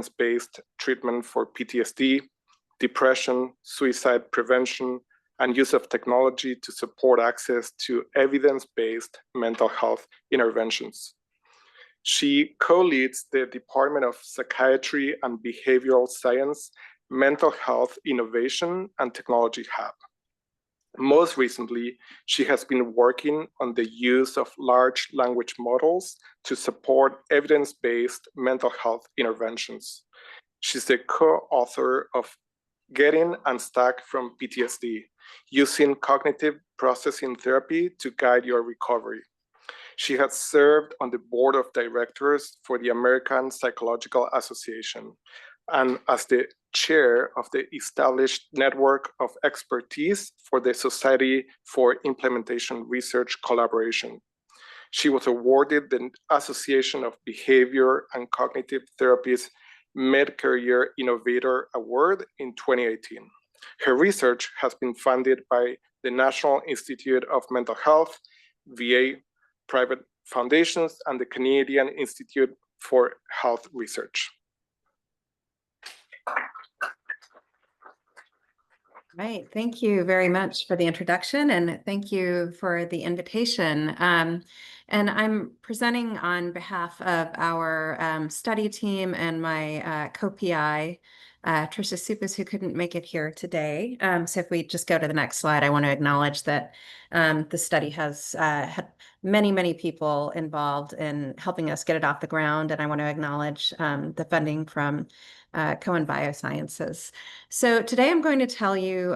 evidence-based treatment for PTSD, depression, suicide prevention, and use of technology to support access to evidence-based mental health interventions. She co-leads the Department of Psychiatry and Behavioral Science Mental Health Innovation and Technology Hub. Most recently, she has been working on the use of large language models to support evidence-based mental health interventions. She's the co-author of Getting Unstuck from PTSD, Using Cognitive Processing Therapy to Guide Your Recovery. She has served on the board of directors for the American Psychological Association and as the chair of the established network of expertise for the Society for Implementation Research Collaboration. She was awarded the Association of Behavior and Cognitive Therapies Mid-Career Innovator Award in 2018. Her research has been funded by the National Institute of Mental Health, VA, private foundations, and the Canadian Institute for Health Research. Right. Thank you very much for the introduction, and thank you for the invitation. And I'm presenting on behalf of our study team and my co-PI, Tricia Supas, who couldn't make it here today. So if we just go to the next slide, I want to acknowledge that the study has had many, many people involved in helping us get it off the ground. And I want to acknowledge the funding from Cohen Biosciences. So today I'm going to tell you,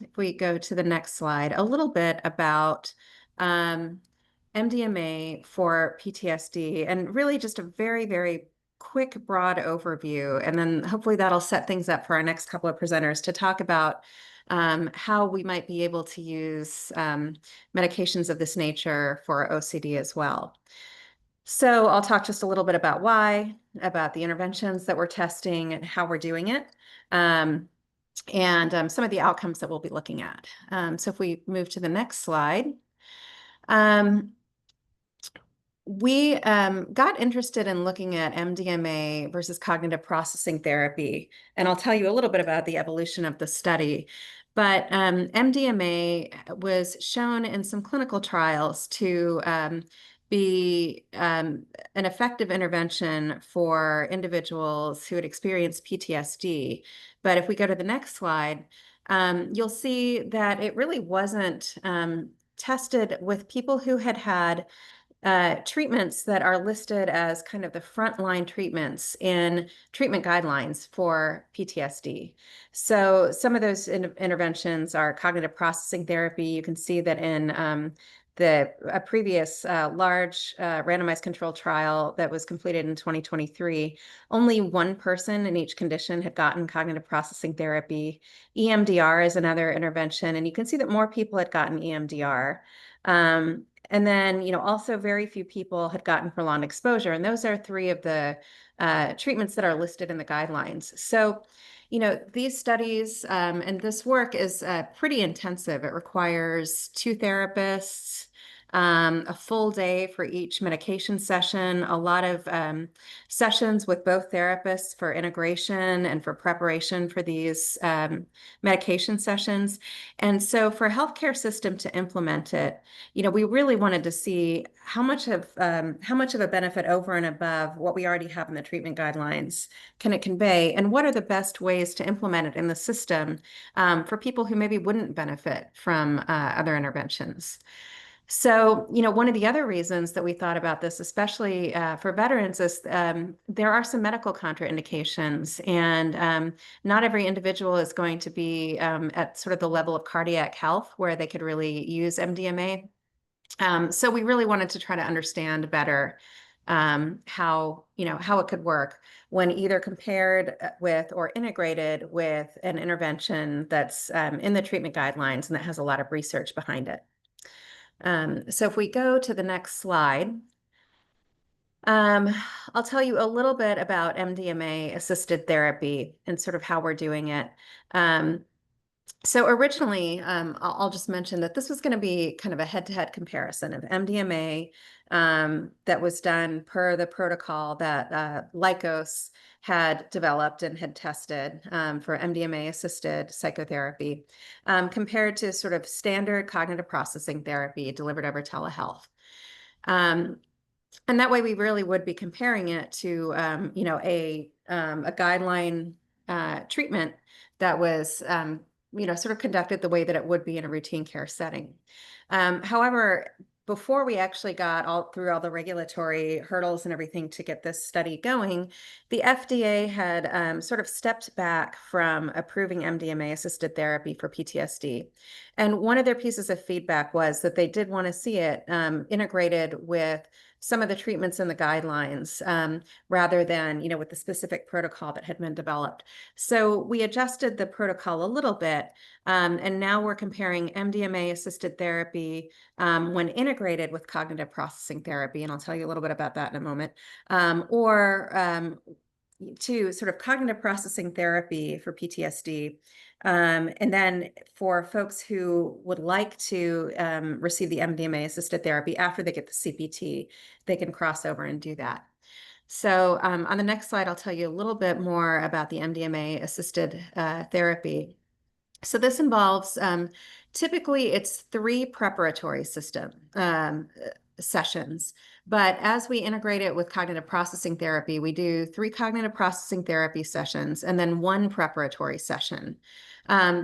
if we go to the next slide, a little bit about MDMA for PTSD, and really just a very, very quick, broad overview. And then hopefully that'll set things up for our next couple of presenters to talk about how we might be able to use medications of this nature for OCD as well. So I'll talk just a little bit about why, about the interventions that we're testing and how we're doing it, and some of the outcomes that we'll be looking at. So if we move to the next slide. We got interested in looking at MDMA versus cognitive processing therapy, and I'll tell you a little bit about the evolution of the study. But MDMA was shown in some clinical trials to be an effective intervention for individuals who had experienced PTSD. But if we go to the next slide, you'll see that it really wasn't tested with people who had had treatments that are listed as kind of the frontline treatments in treatment guidelines for PTSD. So some of those interventions are cognitive processing therapy. You can see that in a previous large randomized controlled trial that was completed in 2023, only one person in each condition had gotten cognitive processing therapy. EMDR is another intervention, and you can see that more people had gotten EMDR. And then, also very few people had gotten prolonged exposure. And those are three of the treatments that are listed in the guidelines. So, these studies and this work is pretty intensive. It requires 2 therapists, a full day for each medication session, a lot of sessions with both therapists for integration and for preparation for these medication sessions. And so for a healthcare system to implement it, we really wanted to see how much of a benefit over and above what we already have in the treatment guidelines can it convey, and what are the best ways to implement it in the system for people who maybe wouldn't benefit from other interventions. So, one of the other reasons that we thought about this, especially for veterans, is there are some medical contraindications, and not every individual is going to be at sort of the level of cardiac health where they could really use MDMA. So we really wanted to try to understand better how it could work when either compared with or integrated with an intervention that's in the treatment guidelines and that has a lot of research behind it. So if we go to the next slide, I'll tell you a little bit about MDMA assisted therapy and sort of how we're doing it. So originally, I'll just mention that this was going to be kind of a head-to-head comparison of MDMA that was done per the protocol that Lykos had developed and had tested for MDMA-assisted psychotherapy, compared to sort of standard cognitive processing therapy delivered over telehealth. And that way we really would be comparing it to, a guideline treatment that was, sort of conducted the way that it would be in a routine care setting. However, before we actually got through all the regulatory hurdles and everything to get this study going, the FDA had sort of stepped back from approving MDMA-assisted therapy for PTSD. And one of their pieces of feedback was that they did want to see it integrated with some of the treatments in the guidelines rather than, with the specific protocol that had been developed. So we adjusted the protocol a little bit, and now we're comparing MDMA-assisted therapy when integrated with cognitive processing therapy, and I'll tell you a little bit about that in a moment, or to sort of cognitive processing therapy for PTSD. And then for folks who would like to receive the MDMA-assisted therapy after they get the CPT, they can cross over and do that. So on the next slide, I'll tell you a little bit more about the MDMA-assisted therapy. So this involves, typically it's 3 preparatory sessions. But as we integrate it with cognitive processing therapy, we do 3 cognitive processing therapy sessions and then 1 preparatory session.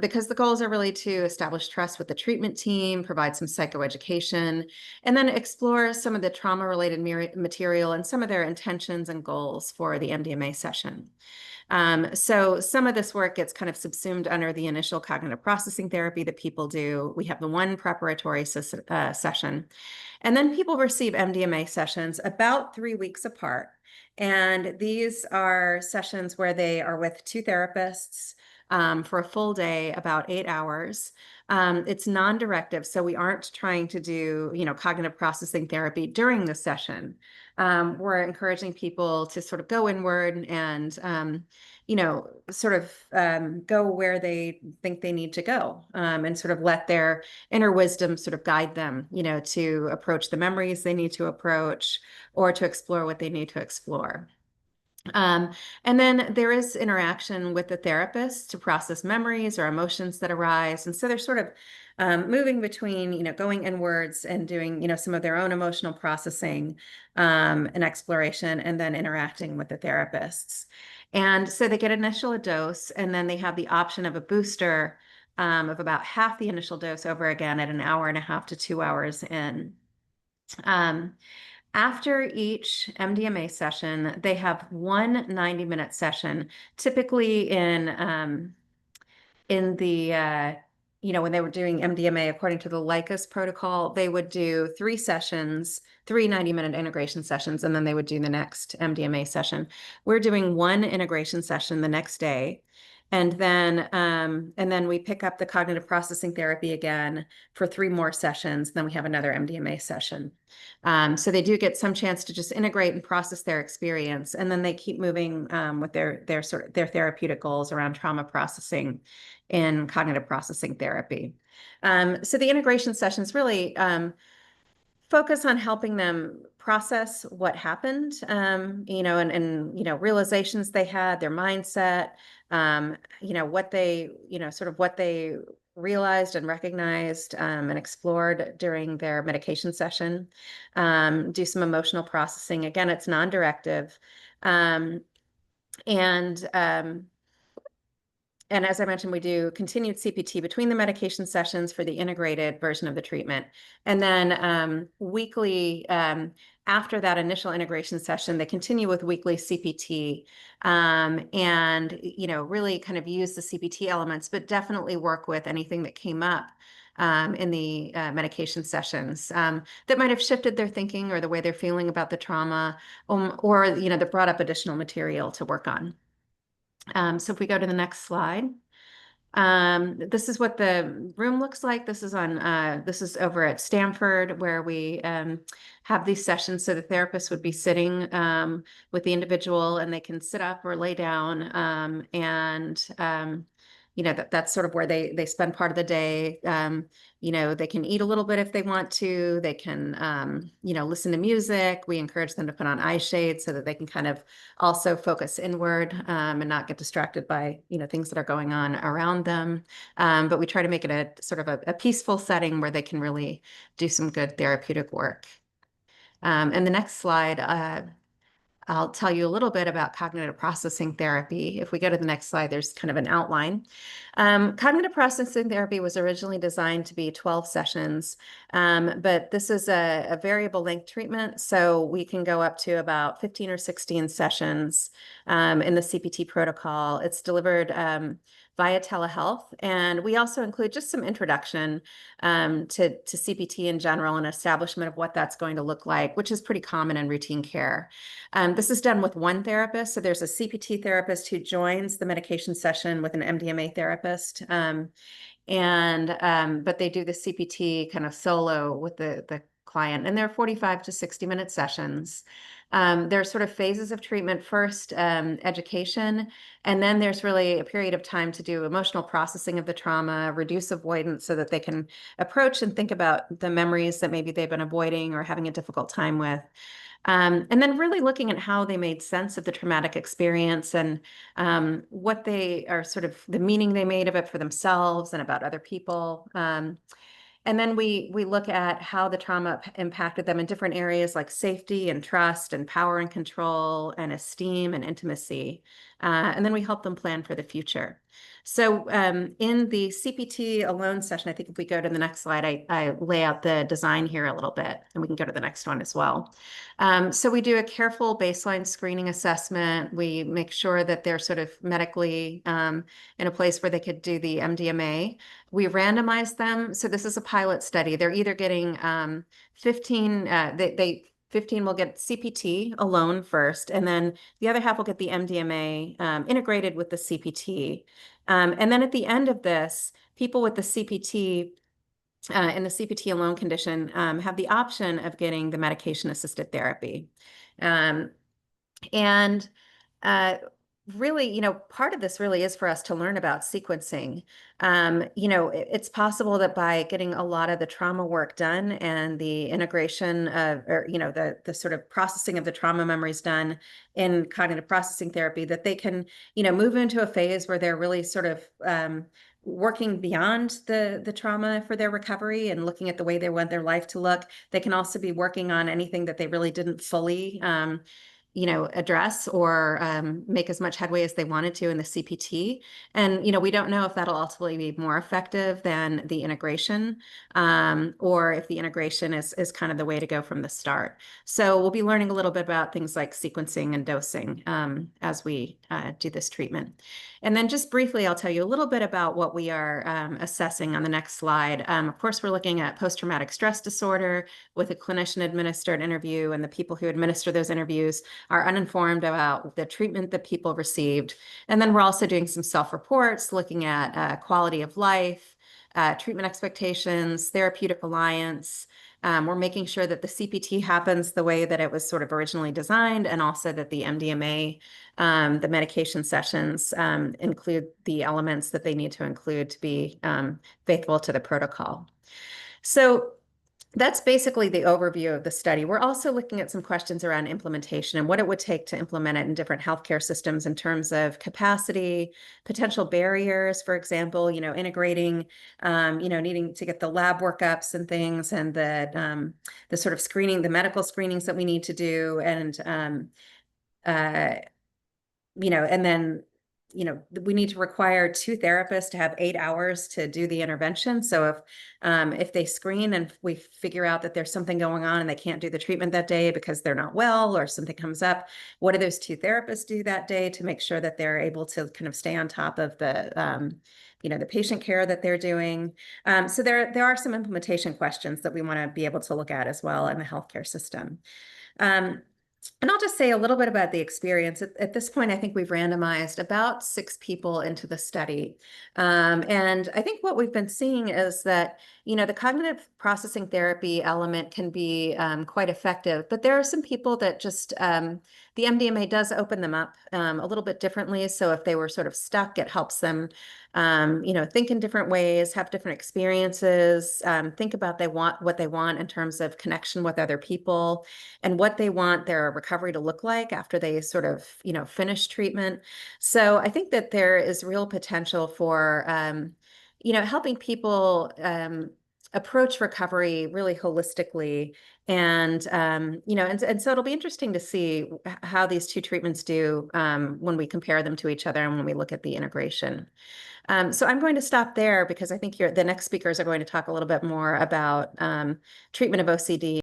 Because the goals are really to establish trust with the treatment team, provide some psychoeducation, and then explore some of the trauma-related material and some of their intentions and goals for the MDMA session. So some of this work gets kind of subsumed under the initial cognitive processing therapy that people do. We have the 1 preparatory session, and then people receive MDMA sessions about 3 weeks apart. And these are sessions where they are with 2 therapists for a full day, about 8 hours. It's non-directive, so we aren't trying to do, cognitive processing therapy during the session. We're encouraging people to sort of go inward and, sort of go where they think they need to go, and sort of let their inner wisdom sort of guide them, to approach the memories they need to approach or to explore what they need to explore. And then there is interaction with the therapist to process memories or emotions that arise. And so they're sort of moving between, going inwards and doing, some of their own emotional processing and exploration, and then interacting with the therapists. And so they get initial dose, and then they have the option of a booster of about half the initial dose over again at 1.5 hours to 2 hours in. After each MDMA session, they have 1 90-minute session, typically in the, when they were doing MDMA according to the Lykos protocol, they would do 3 sessions, 3 90-minute integration sessions, and then they would do the next MDMA session. We're doing 1 integration session the next day. And then we pick up the cognitive processing therapy again for 3 more sessions. Then we have another MDMA session. So they do get some chance to just integrate and process their experience, and then they keep moving with their therapeutic goals around trauma processing in cognitive processing therapy. So the integration sessions really focus on helping them process what happened, and realizations they had, their mindset, what they, what they realized and recognized and explored during their medication session, do some emotional processing. Again, it's non-directive. And as I mentioned, we do continued CPT between the medication sessions for the integrated version of the treatment. And then weekly, after that initial integration session, they continue with weekly CPT and, really kind of use the CPT elements, but definitely work with anything that came up in the medication sessions that might have shifted their thinking or the way they're feeling about the trauma, or, that brought up additional material to work on. So if we go to the next slide, this is what the room looks like. This is over at Stanford, where we have these sessions. So the therapist would be sitting with the individual, and they can sit up or lay down, and that's sort of where they spend part of the day. They can eat a little bit if they want to. They can, listen to music. We encourage them to put on eye shades so that they can kind of also focus inward and not get distracted by, things that are going on around them. But we try to make it a sort of a peaceful setting where they can really do some good therapeutic work. And the next slide, I'll tell you a little bit about cognitive processing therapy. If we go to the next slide, there's kind of an outline. Cognitive processing therapy was originally designed to be 12 sessions, but this is a variable length treatment. So we can go up to about 15 or 16 sessions in the CPT protocol. It's delivered via telehealth. And we also include just some introduction to CPT in general and establishment of what that's going to look like, which is pretty common in routine care. This is done with one therapist. So there's a CPT therapist who joins the medication session with an MDMA therapist. But they do the CPT kind of solo with the client, and they're 45 to 60-minute sessions. There's sort of phases of treatment. First, education, and then there's really a period of time to do emotional processing of the trauma, reduce avoidance so that they can approach and think about the memories that maybe they've been avoiding or having a difficult time with. And then really looking at how they made sense of the traumatic experience and what they are sort of the meaning they made of it for themselves and about other people. And then we look at how the trauma impacted them in different areas like safety and trust and power and control and esteem and intimacy. And then we help them plan for the future. So in the CPT alone session, I think if we go to the next slide, I lay out the design here a little bit, and we can go to the next one as well. So we do a careful baseline screening assessment. We make sure that they're sort of medically in a place where they could do the MDMA. We randomize them. So this is a pilot study. They're either getting 15, 15 will get CPT alone first, and then the other half will get the MDMA integrated with the CPT. And then at the end of this, people with the CPT in the CPT alone condition have the option of getting the medication-assisted therapy. Really, part of this really is for us to learn about sequencing. It's possible that by getting a lot of the trauma work done and the integration of, or, the sort of processing of the trauma memories done in cognitive processing therapy, that they can, move into a phase where they're really sort of working beyond the trauma for their recovery and looking at the way they want their life to look. They can also be working on anything that they really didn't fully address or make as much headway as they wanted to in the CPT. And, we don't know if that'll ultimately be more effective than the integration or if the integration is kind of the way to go from the start. So we'll be learning a little bit about things like sequencing and dosing as we do this treatment. And then just briefly, I'll tell you a little bit about what we are assessing on the next slide. Of course, we're looking at post-traumatic stress disorder with a clinician-administered interview, and the people who administer those interviews are uninformed about the treatment that people received. And then we're also doing some self-reports, looking at quality of life, treatment expectations, therapeutic alliance. We're making sure that the CPT happens the way that it was sort of originally designed, and also that the MDMA, the medication sessions, include the elements that they need to include to be faithful to the protocol. So that's basically the overview of the study. We're also looking at some questions around implementation and what it would take to implement it in different healthcare systems in terms of capacity, potential barriers, for example, integrating, needing to get the lab workups and things, and the sort of screening, the medical screenings that we need to do, and and then we need to require 2 therapists to have 8 hours to do the intervention. So if they screen and we figure out that there's something going on and they can't do the treatment that day because they're not well or something comes up, what do those 2 therapists do that day to make sure that they're able to kind of stay on top of the the patient care that they're doing? So there are some implementation questions that we want to be able to look at as well in the healthcare system. And I'll just say a little bit about the experience. At this point, I think we've randomized about 6 people into the study. And I think what we've been seeing is that, the cognitive processing therapy element can be quite effective, but there are some people that just the MDMA does open them up a little bit differently. So if they were sort of stuck, it helps them, think in different ways, have different experiences, think about what they want in terms of connection with other people, and what they want their recovery to look like after they sort of, finish treatment. So I think that there is real potential for, helping people approach recovery really holistically. And, and so it'll be interesting to see how these two treatments do when we compare them to each other and when we look at the integration. So I'm going to stop there because I think the next speakers are going to talk a little bit more about treatment of OCD.